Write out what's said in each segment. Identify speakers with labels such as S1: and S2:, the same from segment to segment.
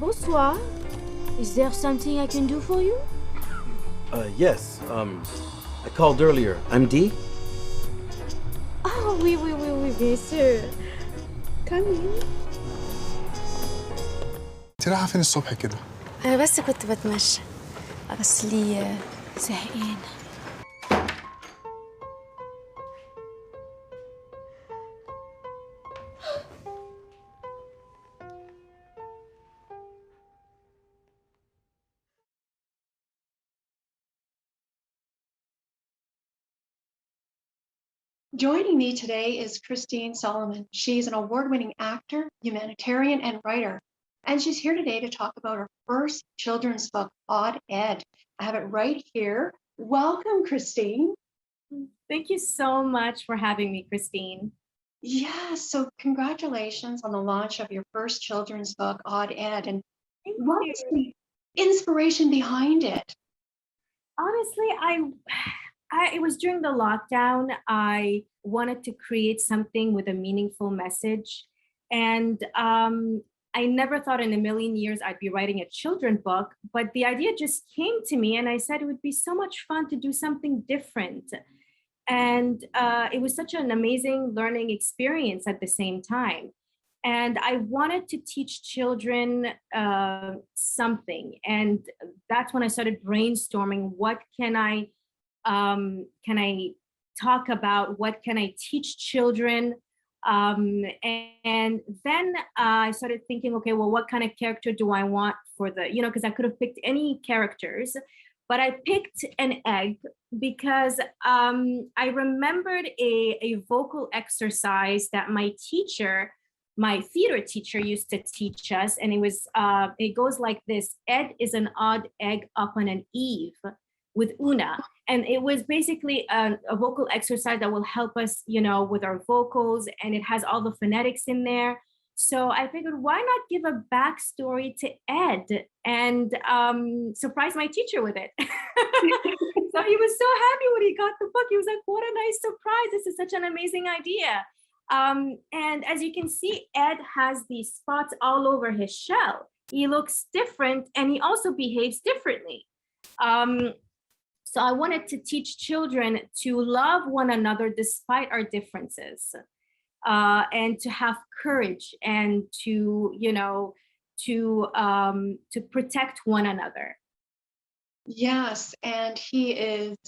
S1: Bonsoir. Is there something I can do for you?
S2: Yes. I called earlier. I'm Dee.
S1: Oh, oui, bien sûr. Come in.
S3: انت رايحه فين الصبح كده؟
S4: أنا بس كنت بتمشى أصلي زهقانة.
S5: Joining me today is Christine Solomon. She's an award-winning actor, humanitarian, and writer. And she's here today to talk about her first children's book, Odd Ed. I have it right here. Welcome, Christine.
S6: Thank you so much for having me, Christine.
S5: Yeah, so congratulations on the launch of your first children's book, Odd Ed. And what was the inspiration behind it?
S6: Honestly, it was during the lockdown. I wanted to create something with a meaningful message. And I never thought in a million years I'd be writing a children's book, but the idea just came to me and I said it would be so much fun to do something different. And it was such an amazing learning experience at the same time. And I wanted to teach children something. And that's when I started brainstorming, what can I talk about? What can I teach children? And then I started thinking, okay, well, what kind of character do I want for because I could have picked any characters, but I picked an egg because I remembered a vocal exercise that my theater teacher used to teach us. And it goes like this: Ed is an odd egg up on an Eve with Una. And it was basically a vocal exercise that will help us, with our vocals, and it has all the phonetics in there. So I figured, why not give a backstory to Ed and surprise my teacher with it? So he was so happy when he got the book. He was like, what a nice surprise. This is such an amazing idea. And as you can see, Ed has these spots all over his shell. He looks different and he also behaves differently. So I wanted to teach children to love one another despite our differences, and to have courage and to protect one another.
S5: Yes, and he is,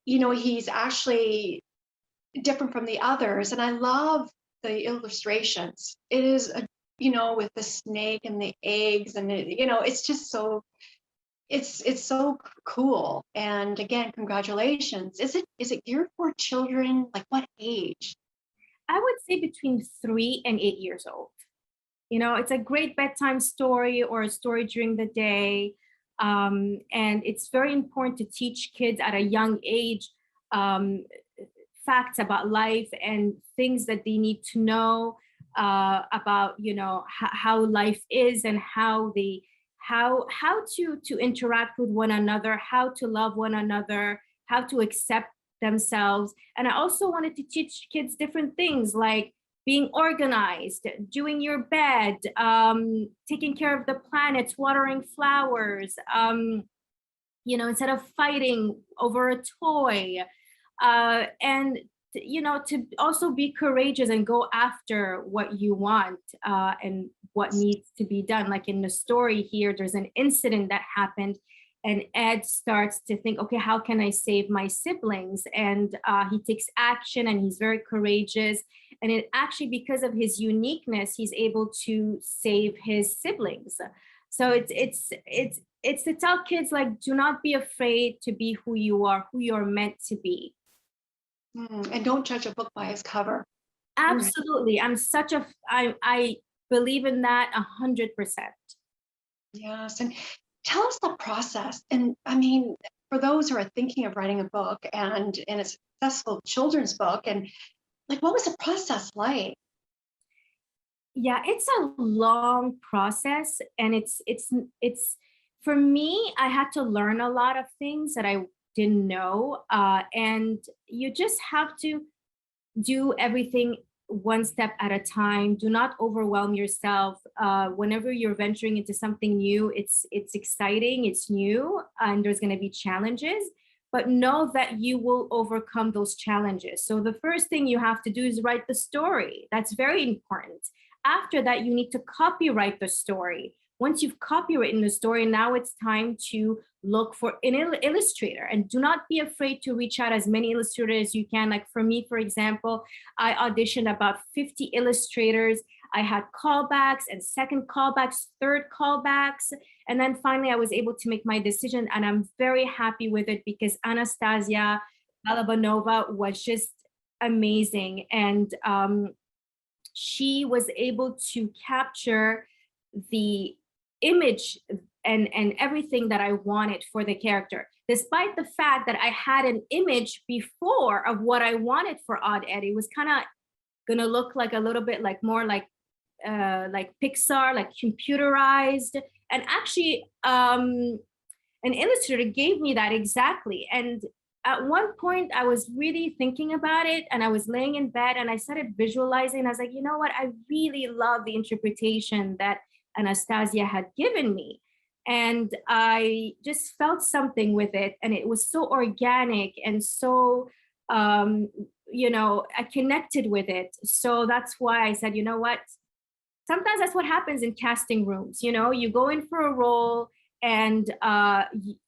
S5: he's actually different from the others. And I love the illustrations. It is, with the snake and the eggs and, it's just so, it's so cool. And again, congratulations. Is it geared for children? Like what age?
S6: I would say between 3 and 8 years old. It's a great bedtime story or a story during the day. And it's very important to teach kids at a young age facts about life and things that they need to know about, how life is and how to interact with one another, how to love one another, how to accept themselves. And I also wanted to teach kids different things like being organized, doing your bed, taking care of the planets, watering flowers, instead of fighting over a toy, and to also be courageous and go after what you want and what needs to be done. Like in the story here, there's an incident that happened and Ed starts to think, okay, how can I save my siblings? And he takes action and he's very courageous. And it actually, because of his uniqueness, he's able to save his siblings. So it's to tell kids, like, do not be afraid to be who you are, who you're meant to be.
S5: And don't judge a book by its cover.
S6: Absolutely. I believe in that 100%.
S5: Yes. And tell us the process. And I mean, for those who are thinking of writing a book and a successful children's book, and like, what was the process like?
S6: Yeah, it's a long process. And it's for me, I had to learn a lot of things that I didn't know. And you just have to do everything one step at a time. Do not overwhelm yourself. Whenever you're venturing into something new, it's exciting, it's new, and there's going to be challenges, but know that you will overcome those challenges. So the first thing you have to do is write the story. That's very important. After that, you need to copyright the story. Once you've copywritten the story, now it's time to look for an illustrator, and do not be afraid to reach out as many illustrators as you can. Like for me, for example, I auditioned about 50 illustrators. I had callbacks and second callbacks, third callbacks. And then finally I was able to make my decision, and I'm very happy with it because Anastasia Balabanova was just amazing. And she was able to capture the image and everything that I wanted for the character, despite the fact that I had an image before of what I wanted for Odd Ed. It was kind of gonna look like a little bit like more like Pixar, like computerized. And actually, an illustrator gave me that exactly. And at one point I was really thinking about it, and I was laying in bed and I started visualizing. I was like, you know what? I really love the interpretation that Anastasia had given me. And I just felt something with it. And it was so organic and so, you know, I connected with it. So that's why I said, you know what? Sometimes that's what happens in casting rooms. You know, you go in for a role and,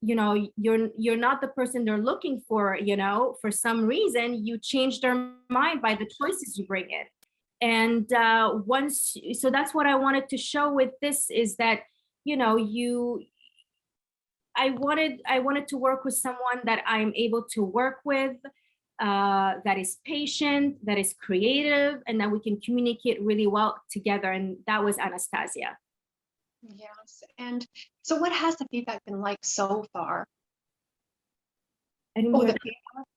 S6: you know, you're not the person they're looking for, you know, for some reason, you change their mind by the choices you bring in. And so that's what I wanted to show with this, is that, you know, I wanted to work with someone that I'm able to work with, that is patient, that is creative, and that we can communicate really well together. And that was Anastasia.
S5: Yes. And so what has the feedback been like so far?
S6: I didn't
S5: Oh,
S6: hear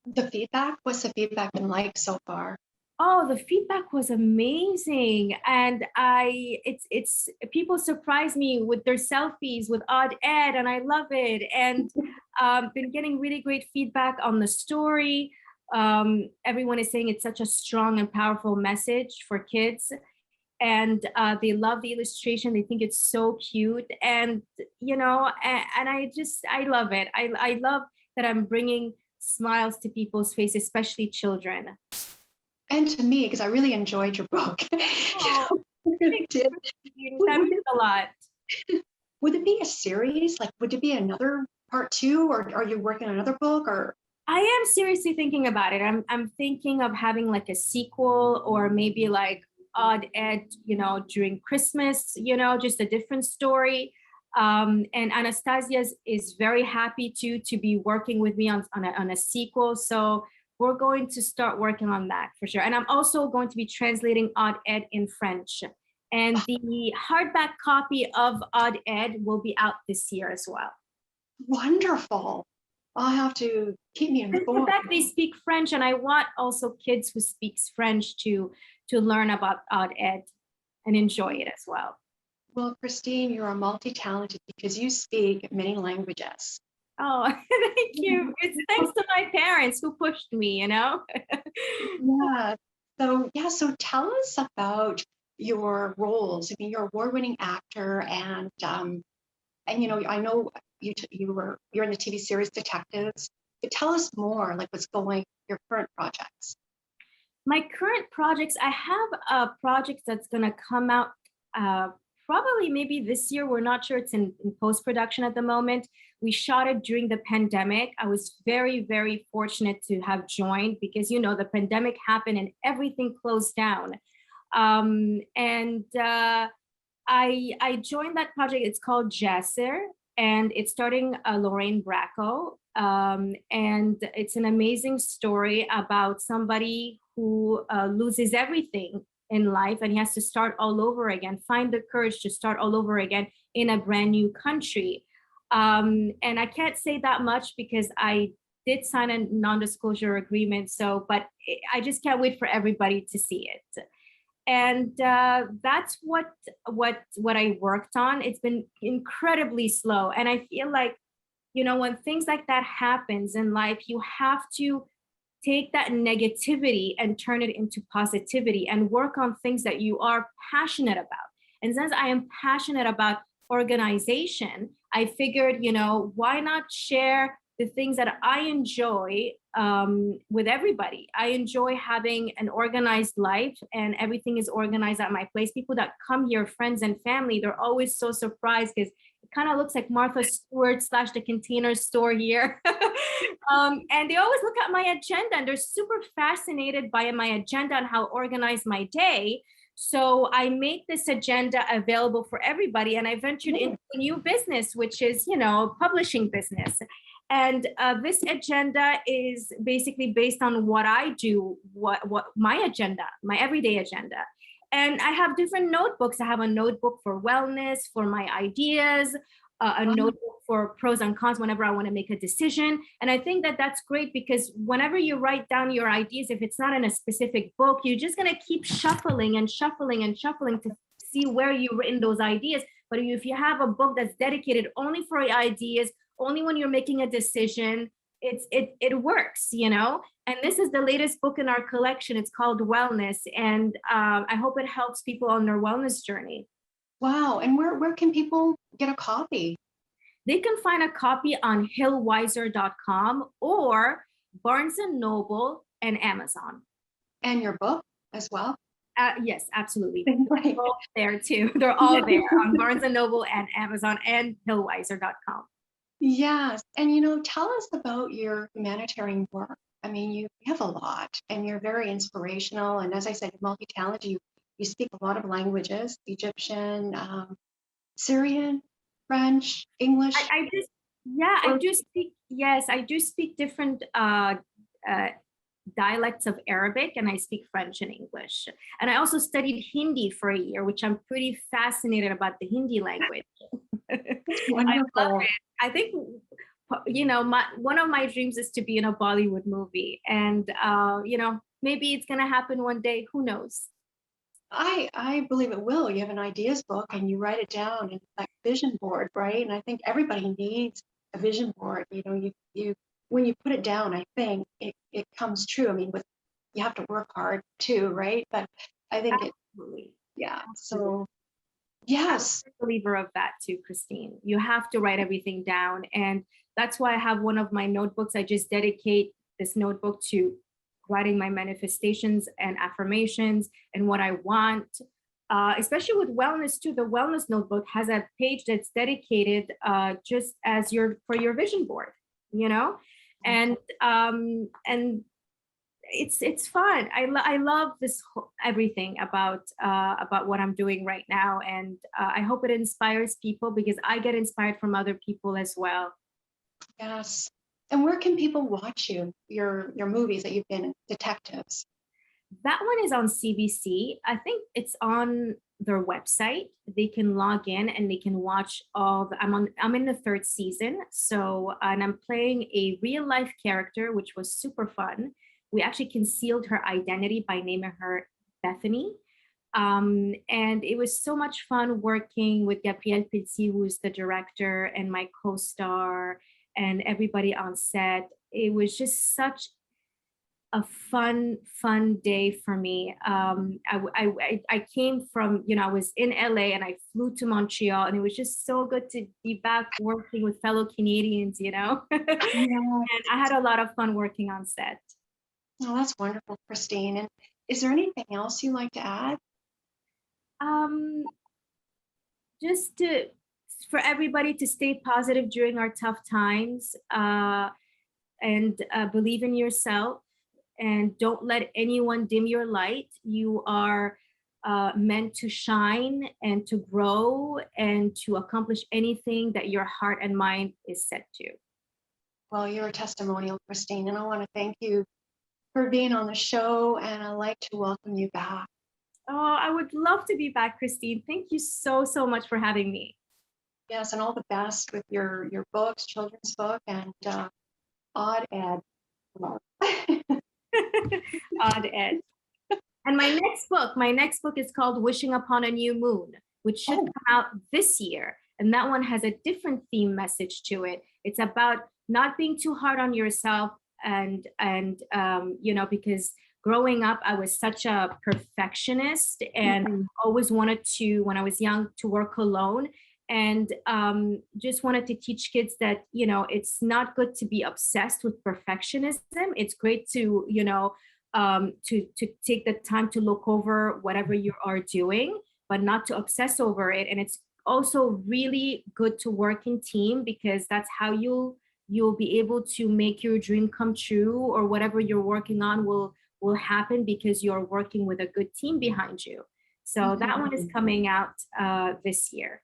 S5: the feedback? What's the feedback been like so far?
S6: Oh, the feedback was amazing. And it's people surprise me with their selfies with Odd Ed, and I love it. And been getting really great feedback on the story. Everyone is saying it's such a strong and powerful message for kids. And they love the illustration. They think it's so cute. And, you know, and I love it. I love that I'm bringing smiles to people's faces, especially children.
S5: And to me, because I really enjoyed your book.
S6: Oh,
S5: I really did.
S6: That means a lot.
S5: Would it be a series? Like, would it be another part 2, or are you working on another book? Or
S6: I am seriously thinking about it. I'm thinking of having like a sequel, or maybe like Odd Ed, you know, during Christmas, you know, just a different story. And Anastasia is very happy to be working with me on a sequel. So we're going to start working on that for sure. And I'm also going to be translating Odd Ed in French. And the hardback copy of Odd Ed will be out this year as well.
S5: wonderful. I'll have to keep me
S6: In
S5: informed.
S6: fact, they speak French, and I want also kids who speaks French to learn about Odd Ed and enjoy it as well.
S5: Well, Christine, you're a multi-talented because you speak many languages.
S6: Oh, thank you. It's thanks to my parents who pushed me, you know?
S5: Yeah. So tell us about your roles. I mean, you're an award-winning actor, and you know, I know you're in the TV series Detectives. But tell us more, like what's going, your current projects.
S6: My current projects, I have a project that's going to come out probably maybe this year. We're not sure. It's in post-production at the moment. We shot it during the pandemic. I was very, very fortunate to have joined because, you know, the pandemic happened and everything closed down. I joined that project. It's called Jasser, and it's starting Lorraine Bracco. And it's an amazing story about somebody who loses everything in life, and he has to start all over again, find the courage to start all over again in a brand new country. And I can't say that much because I did sign a non-disclosure agreement. But I just can't wait for everybody to see it. And that's what I worked on. It's been incredibly slow. And I feel like, you know, when things like that happens in life, you have to take that negativity and turn it into positivity and work on things that you are passionate about. And since I am passionate about organization, I figured, why not share the things that I enjoy with everybody. I enjoy having an organized life, and everything is organized at my place. People that come here, friends and family, they're always so surprised because it kind of looks like Martha Stewart / the Container Store here. And they always look at my agenda and they're super fascinated by my agenda and how I organize my day. So I made this agenda available for everybody, and I ventured into a new business, which is, publishing business. And this agenda is basically based on what I do, what my agenda, my everyday agenda. And I have different notebooks. I have a notebook for wellness, for my ideas, a notebook for pros and cons whenever I want to make a decision. And I think that that's great because whenever you write down your ideas, if it's not in a specific book, you're just going to keep shuffling and shuffling and shuffling to see where you've written those ideas. But if you have a book that's dedicated only for ideas, only when you're making a decision, it works, And this is the latest book in our collection. It's called Wellness, and I hope it helps people on their wellness journey.
S5: Wow. And where can people get a copy?
S6: They can find a copy on hillweiser.com or Barnes & Noble and Amazon.
S5: And your book as well?
S6: Yes, absolutely.
S5: Right.
S6: They're all there too. They're all there on Barnes & Noble and Amazon and hillweiser.com.
S5: Yes. And, tell us about your humanitarian work. I mean, you have a lot and you're very inspirational. And as I said, you're multi-talented. You speak a lot of languages, Egyptian, Syrian, French, English.
S6: I do speak different dialects of Arabic, and I speak French and English. And I also studied Hindi for a year, which I'm pretty fascinated about the Hindi language.
S5: Wonderful.
S6: I love it. I think, one of my dreams is to be in a Bollywood movie, and maybe it's gonna happen one day. Who knows?
S5: I believe it will. You have an ideas book and you write it down and like vision board, right? And I think everybody needs a vision board. You when you put it down, I think it comes true. I mean, you have to work hard too, right? But I think
S6: Absolutely.
S5: So yes.
S6: I'm a believer of that too, Christine. You have to write everything down. And that's why I have one of my notebooks. I just dedicate this notebook to writing my manifestations and affirmations and what I want, especially with wellness too. The wellness notebook has a page that's dedicated just as for your vision board, and it's fun. I love this everything about what I'm doing right now, and I hope it inspires people because I get inspired from other people as well.
S5: Yes. And where can people watch your movies that you've been in, detectives?
S6: That one is on CBC. I think it's on their website. They can log in and they can watch I'm in the 3rd season. And I'm playing a real life character, which was super fun. We actually concealed her identity by naming her Bethany. And it was so much fun working with Gabrielle Petit, who's the director, and my co-star, and everybody on set. It was just such a fun day for me. I came from, I was in LA and I flew to Montreal, and it was just so good to be back working with fellow Canadians, And I had a lot of fun working on set.
S5: Oh, that's wonderful, Christine. And is there anything else you'd like to add?
S6: Just for everybody to stay positive during our tough times, and believe in yourself, and don't let anyone dim your light. You are meant to shine and to grow and to accomplish anything that your heart and mind is set to.
S5: Well, you're a testimonial, Christine, and I want to thank you for being on the show, and I'd like to welcome you back.
S6: Oh, I would love to be back, Christine. Thank you so much for having me.
S5: Yes, and all the best with your books, children's book, and Odd Ed.
S6: Odd Ed. And my next book is called Wishing Upon a New Moon, which should come out this year. And that one has a different theme message to it. It's about not being too hard on yourself because growing up, I was such a perfectionist and always wanted to, when I was young, to work alone. And just wanted to teach kids that, it's not good to be obsessed with perfectionism. It's great to, to take the time to look over whatever you are doing, but not to obsess over it. And it's also really good to work in team, because that's how you'll be able to make your dream come true, or whatever you're working on will happen because you're working with a good team behind you. So that one is coming out this year.